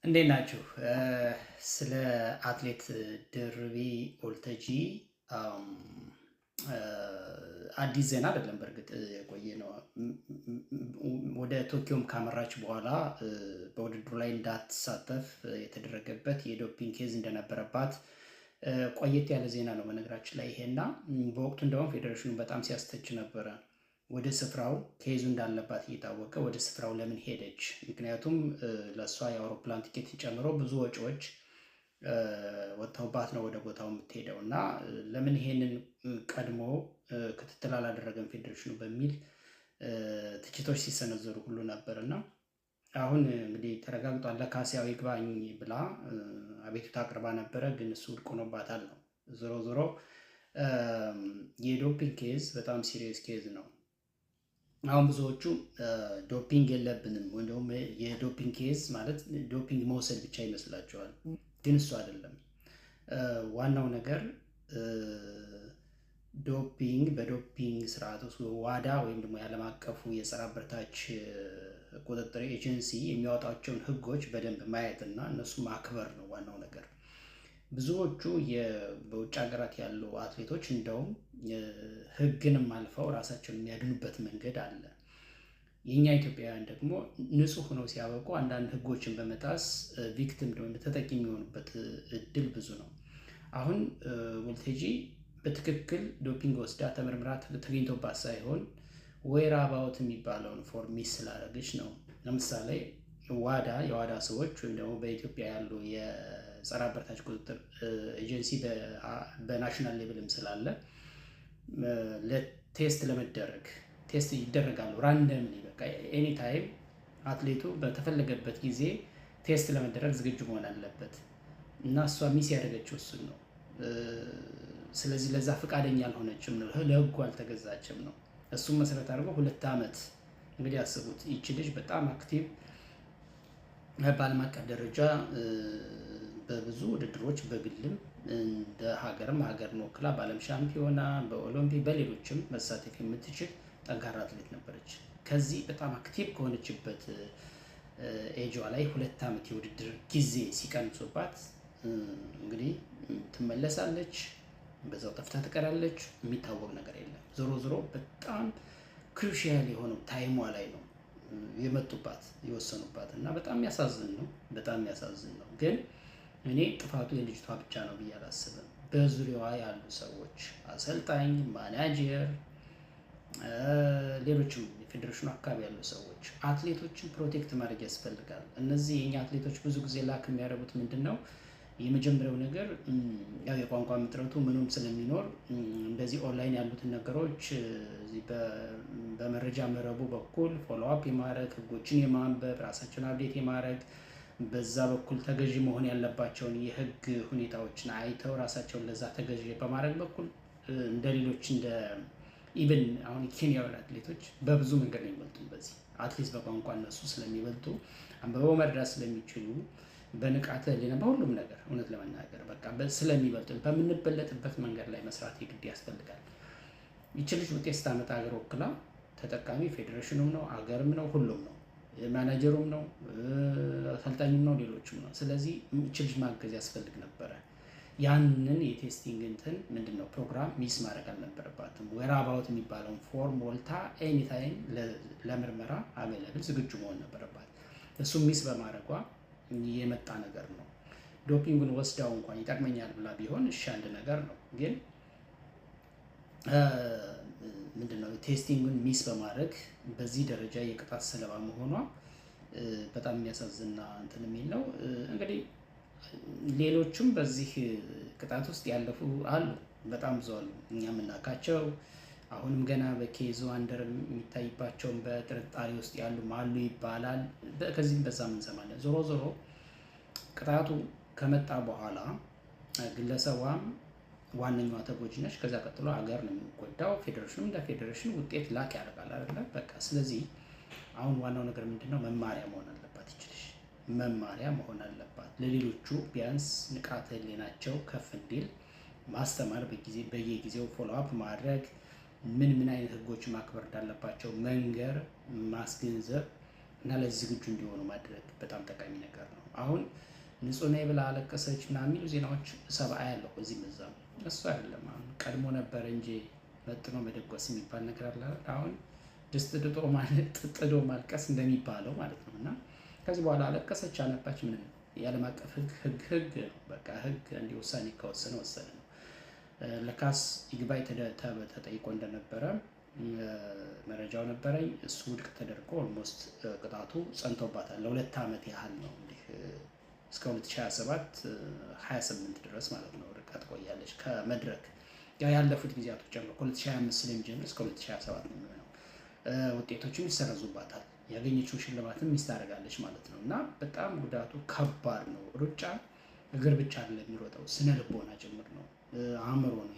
እንዴት ናችሁ? ስለ አትሌት ድርቢ ኦልተጂ አም፣ እ፣ አዲስ ዜና አይደለም። በእርግጥ የቆየ ነው። ወደ ቶኪዮም ካመራች በኋላ በውድድሩ ላይ እንዳትሳተፍ የተደረገበት የዶፒንግ ኬዝ እንደነበረባት ቆየት ያለ ዜና ነው በነገራችን ላይ ይሄና በወቅቱ እንደውም ፌዴሬሽኑ በጣም ሲያስተች ነበረ። ወደ ስፍራው ኬዙ እንዳለባት እየታወቀ ወደ ስፍራው ለምን ሄደች? ምክንያቱም ለእሷ የአውሮፕላን ቲኬትን ጨምሮ ብዙ ወጪዎች ወጥተውባት ነው ወደ ቦታው የምትሄደው እና ለምን ይሄንን ቀድሞ ክትትል አላደረገም ፌዴሬሽኑ በሚል ትችቶች ሲሰነዘሩ ሁሉ ነበር እና አሁን እንግዲህ ተረጋግጧል። ለካሲያው ይግባኝ ብላ አቤቱታ አቅርባ ነበረ፣ ግን እሱ ውድቅ ሆኖባታል ነው። ዞሮ ዞሮ የዶፒንግ ኬዝ በጣም ሲሪየስ ኬዝ ነው። አሁን ብዙዎቹ ዶፒንግ የለብንም ወይም ደግሞ የዶፒንግ ኬዝ ማለት ዶፒንግ መውሰድ ብቻ ይመስላቸዋል፣ ግን እሱ አይደለም። ዋናው ነገር ዶፒንግ በዶፒንግ ስርዓት ውስጥ ዋዳ ወይም ደግሞ የዓለም አቀፉ የጸረ አበረታች ቁጥጥር ኤጀንሲ የሚያወጣቸውን ሕጎች በደንብ ማየትና እነሱ ማክበር ነው ዋናው ነገር። ብዙዎቹ በውጭ ሀገራት ያሉ አትሌቶች እንደውም ሕግንም አልፈው ራሳቸውን የሚያድኑበት መንገድ አለ። የእኛ ኢትዮጵያውያን ደግሞ ንጹህ ሆነው ሲያበቁ አንዳንድ ሕጎችን በመጣስ ቪክቲም ደግሞ ተጠቂ የሚሆኑበት እድል ብዙ ነው። አሁን ኦልቴጂ በትክክል ዶፒንግ ወስዳ ተመርምራ ተገኝቶባት ሳይሆን ዌር አባውት የሚባለውን ፎርም ሚስ ስላደረገች ነው። ለምሳሌ የዋዳ ሰዎች ወይም ደግሞ በኢትዮጵያ ያሉ የጸረ አበረታች ቁጥጥር ኤጀንሲ በናሽናል ሌቭልም ስላለ ለቴስት ለመደረግ ቴስት ይደረጋሉ። ራንደምሊ በቃ ኤኒ ታይም አትሌቱ በተፈለገበት ጊዜ ቴስት ለመደረግ ዝግጁ መሆን አለበት እና እሷ ሚስ ያደረገችው እሱን ነው። ስለዚህ ለዛ ፈቃደኛ አልሆነችም ነው፣ ለህጉ አልተገዛችም ነው። እሱም መሰረት አድርጎ 2 ዓመት እንግዲህ አስቡት። ይቺ ልጅ በጣም አክቲቭ በዓለም አቀፍ ደረጃ በብዙ ውድድሮች በግልም እንደ ሀገርም ሀገርን ወክላ በዓለም ሻምፒዮና፣ በኦሎምፒክ፣ በሌሎችም መሳተፍ የምትችል ጠንካራ አትሌት ነበረች። ከዚህ በጣም አክቲቭ ከሆነችበት ኤጇ ላይ 2 ዓመት የውድድር ጊዜ ሲቀንሱባት እንግዲህ ትመለሳለች፣ በዛው ጠፍታ ትቀራለች። የሚታወቅ ነገር የለም። ዞሮ ዞሮ በጣም ክሩሺያል የሆነው ታይሟ ላይ ነው የመጡባት የወሰኑባት እና በጣም የሚያሳዝን ነው። በጣም የሚያሳዝን ነው። ግን እኔ ጥፋቱ የልጅቷ ብቻ ነው ብዬ አላስብም። በዙሪያዋ ያሉ ሰዎች አሰልጣኝ፣ ማናጀር፣ ሌሎችም የፌዴሬሽኑ አካባቢ ያሉ ሰዎች አትሌቶችን ፕሮቴክት ማድረግ ያስፈልጋል። እነዚህ የኛ አትሌቶች ብዙ ጊዜ ላክ የሚያደርጉት ምንድን ነው? የመጀመሪያው ነገር ያው የቋንቋ እጥረቱ ምኑም ስለሚኖር እንደዚህ ኦንላይን ያሉትን ነገሮች በመረጃ መረቡ በኩል ፎሎ አፕ የማድረግ ህጎችን የማንበብ ራሳቸውን አብዴት የማድረግ በዛ በኩል ተገዢ መሆን ያለባቸውን የህግ ሁኔታዎችን አይተው ራሳቸውን ለዛ ተገዢ በማድረግ በኩል እንደ ሌሎች እንደ ኢቨን አሁን ኬንያውያን አትሌቶች በብዙ መንገድ ነው የሚበልጡ። በዚህ አትሊስት በቋንቋ እነሱ ስለሚበልጡ አንብበው መረዳት ስለሚችሉ በንቃተ ህሊና በሁሉም ነገር እውነት ለመናገር በቃ ስለሚበልጡ በምንበለጥበት መንገድ ላይ መስራት የግድ ያስፈልጋል። ይቺ ልጅ ውጤት ስታመጣ ሀገር ወክላ ተጠቃሚ ፌዴሬሽኑም ነው፣ አገርም ነው፣ ሁሉም ነው፣ ማናጀሩም ነው፣ አሰልጣኙም ነው፣ ሌሎችም ነው። ስለዚህ ይቺ ልጅ ማገዝ ያስፈልግ ነበረ። ያንን የቴስቲንግ እንትን ምንድነው ፕሮግራም ሚስ ማድረግ አልነበረባትም። ዌር አባውት የሚባለውን ፎርም ሞልታ ኤኒታይም ለምርመራ አቬለብል ዝግጁ መሆን ነበረባት። እሱም ሚስ በማድረጓ የመጣ ነገር ነው። ዶፒንጉን ወስዳው እንኳን ይጠቅመኛል ብላ ቢሆን እሺ አንድ ነገር ነው። ግን ምንድነው ቴስቲንጉን ሚስ በማድረግ በዚህ ደረጃ የቅጣት ሰለባ መሆኗ በጣም የሚያሳዝንና እንትን የሚል ነው። እንግዲህ ሌሎችም በዚህ ቅጣት ውስጥ ያለፉ አሉ፣ በጣም ብዙ አሉ፣ እኛ የምናውቃቸው አሁንም ገና በኬዙ አንደር የሚታይባቸውን በጥርጣሬ ውስጥ ያሉ አሉ ይባላል። ከዚህም በዛም እንሰማለን። ዞሮ ዞሮ ቅጣቱ ከመጣ በኋላ ግለሰቧም ዋነኛዋ ተጎጂ ነች። ከዛ ቀጥሎ ሀገር ነው የሚጎዳው። ፌዴሬሽኑም እንደ ፌዴሬሽን ውጤት ላክ ያደርጋል አይደለ? በቃ ስለዚህ አሁን ዋናው ነገር ምንድነው? መማሪያ መሆን አለባት ይችላል። መማሪያ መሆን አለባት ለሌሎቹ ቢያንስ ንቃተ ህሊናቸው ከፍ እንዲል ማስተማር፣ በየጊዜው ፎሎ አፕ ማድረግ፣ ምን አይነት ህጎች ማክበር እንዳለባቸው መንገር፣ ማስገንዘብ እና ለዚህ ዝግጁ እንዲሆኑ ማድረግ በጣም ጠቃሚ ነገር ነው። አሁን ንጹህ ነኝ ብላ አለቀሰች ምናምን የሚሉ ዜናዎች ሰብአ ያለው እዚህ መዛም እሱ አይደለም። አሁን ቀድሞ ነበረ እንጂ መጥኖ መደጎስ የሚባል ነገር አለ። አሁን ድስት ጥዶ ማልቀስ እንደሚባለው ማለት ነው። እና ከዚህ በኋላ አለቀሰች አነባች ምንም የዓለም አቀፍ ህግ ነው። በቃ ህግ እንዲህ ውሳኔ ከወሰነ ወሰነ ነው። ለካስ ይግባኝ ተጠይቆ እንደነበረ መረጃው ነበረኝ። እሱ ውድቅ ተደርጎ ኦልሞስት ቅጣቱ ጸንቶባታል። ለ2 ዓመት ያህል ነው እንግዲህ እስከ 2027 28 ድረስ ማለት ነው ርቀት ቆያለች ከመድረክ ያለፉት ጊዜያቶች ጨምሮ ከ2025 ስለሚጀምር እስከ 2027 ነው የሚሆነው። ውጤቶችም ይሰረዙባታል። ያገኘችው ሽልማትም ሚስ ታደርጋለች ማለት ነው። እና በጣም ጉዳቱ ከባድ ነው። ሩጫ እግር ብቻ አይደለም የሚሮጠው፣ ስነ ልቦና ጭምር ነው። አእምሮ ነው፣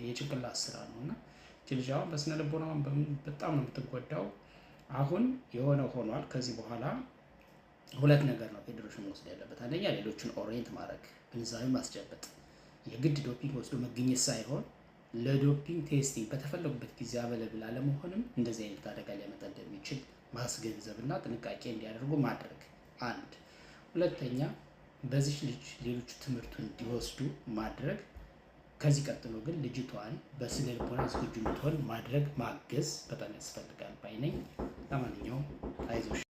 የጭንቅላት ስራ ነው። እና ልጅ አሁን በስነ ልቦና በጣም ነው የምትጎዳው። አሁን የሆነ ሆኗል። ከዚህ በኋላ 2 ነገር ነው ፌዴሬሽን መውሰድ ያለበት። አንደኛ ሌሎችን ኦሪየንት ማድረግ፣ ግንዛቤ ማስጨበጥ፣ የግድ ዶፒንግ ወስዶ መገኘት ሳይሆን ለዶፒንግ ቴስቲንግ በተፈለጉበት ጊዜ አበለብል አለመሆንም እንደዚህ አይነት አደጋ ሊያመጣ እንደሚችል ማስገንዘብና ጥንቃቄ እንዲያደርጉ ማድረግ አንድ። ሁለተኛ በዚህ ልጅ ሌሎቹ ትምህርቱን እንዲወስዱ ማድረግ። ከዚህ ቀጥሎ ግን ልጅቷን በስነ ልቦና ዝግጁ እንድትሆን ማድረግ ማገዝ በጣም ያስፈልጋል ባይ ነኝ። ለማንኛውም አይዞሽ።